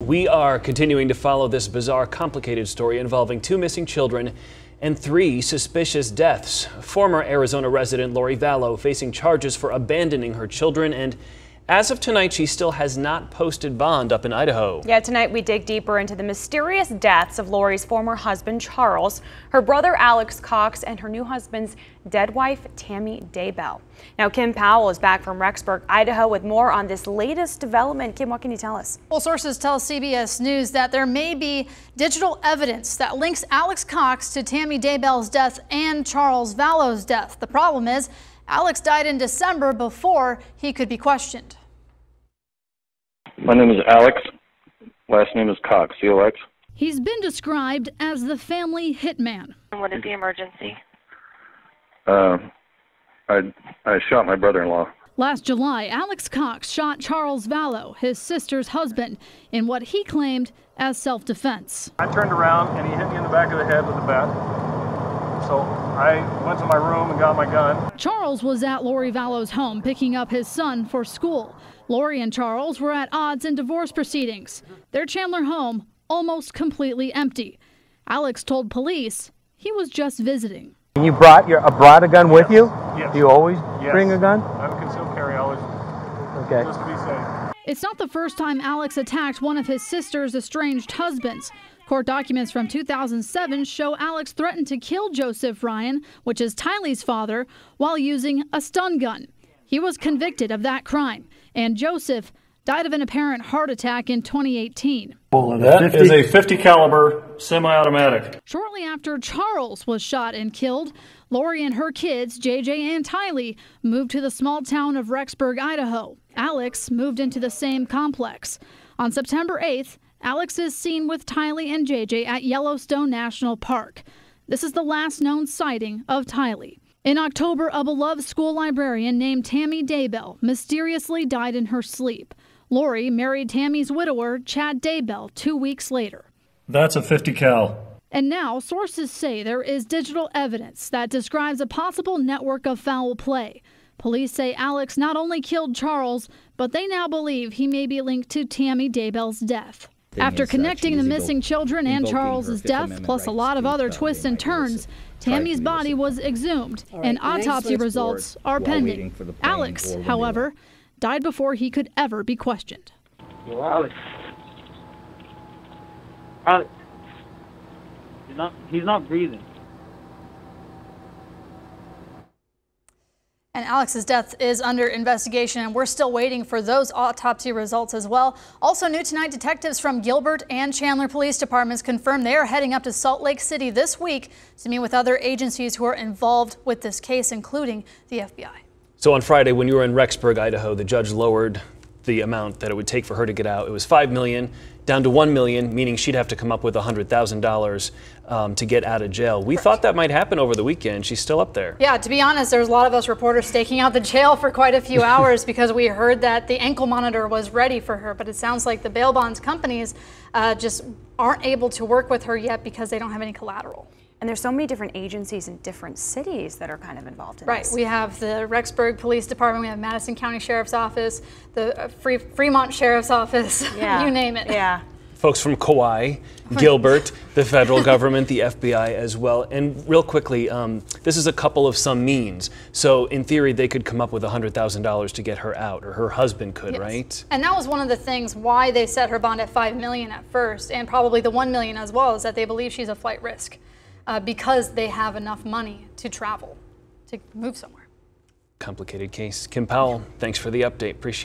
We are continuing to follow this bizarre, complicated story involving 2 missing children and 3 suspicious deaths. Former Arizona resident Lori Vallow facing charges for abandoning her children, and as of tonight, she still has not posted bond up in Idaho. Yeah, tonight we dig deeper into the mysterious deaths of Lori's former husband, Charles, her brother, Alex Cox, and her new husband's dead wife, Tammy Daybell. Now, Kim Powell is back from Rexburg, Idaho, with more on this latest development. Kim, what can you tell us? Well, sources tell CBS News that there may be digital evidence that links Alex Cox to Tammy Daybell's death and Charles Vallow's death. The problem is, Alex died in December before he could be questioned. My name is Alex. Last name is Cox, C-O-X. He's been described as the family hitman. What is the emergency? I shot my brother-in-law. Last July, Alex Cox shot Charles Vallow, his sister's husband, in what he claimed as self-defense. I turned around and he hit me in the back of the head with a bat. So I went to my room and got my gun. Charles was at Lori Vallow's home picking up his son for school. Lori and Charles were at odds in divorce proceedings. Their Chandler home almost completely empty. Alex told police he was just visiting. You brought a gun with you? Yes. Do you always Yes. bring a gun? I have a concealed carry always, Okay. just to be safe. It's not the first time Alex attacked one of his sister's estranged husbands. Court documents from 2007 show Alex threatened to kill Joseph Ryan, which is Tylee's father, while using a stun gun. He was convicted of that crime, and Joseph died of an apparent heart attack in 2018. That is a 50 caliber semi-automatic. Shortly after Charles was shot and killed, Lori and her kids, JJ and Tylee, moved to the small town of Rexburg, Idaho. Alex moved into the same complex. On September 8th, Alex is seen with Tylee and JJ at Yellowstone National Park. This is the last known sighting of Tylee. In October, a beloved school librarian named Tammy Daybell mysteriously died in her sleep. Lori married Tammy's widower, Chad Daybell, 2 weeks later. That's a 50 cal. And now sources say there is digital evidence that describes a possible network of foul play. Police say Alex not only killed Charles, but they now believe he may be linked to Tammy Daybell's death. After connecting the missing children and Charles's death, plus a lot of other twists and turns, Tammy's body was exhumed, and autopsy results are pending. Alex, however, died before he could ever be questioned. Well, Alex, he's not breathing. And Alex's death is under investigation, and we're still waiting for those autopsy results as well. Also new tonight, detectives from Gilbert and Chandler police departments confirmed they are heading up to Salt Lake City this week to meet with other agencies who are involved with this case, including the FBI. So on Friday, when you were in Rexburg, Idaho, the judge lowered the amount that it would take for her to get out. It was $5 million down to $1 million, meaning she'd have to come up with $100,000 to get out of jail. We thought that might happen over the weekend. She's still up there. Yeah, to be honest, there's a lot of us reporters staking out the jail for quite a few hours because we heard that the ankle monitor was ready for her, but it sounds like the bail bonds companies just aren't able to work with her yet because they don't have any collateral. And there's so many different agencies in different cities that are kind of involved in this. Right. We have the Rexburg Police Department, we have Madison County Sheriff's Office, the Fremont Sheriff's Office, Yeah. you name it. Yeah. Folks from Kauai, Gilbert, the federal government, the FBI as well. And real quickly, this is a couple of some means. So in theory, they could come up with $100,000 to get her out, or her husband could, Yes. right? And that was one of the things why they set her bond at $5 million at first, and probably the $1 million as well, is that they believe she's a flight risk. Because they have enough money to travel, to move somewhere. Complicated case. Kim Powell, thanks for the update. Appreciate it.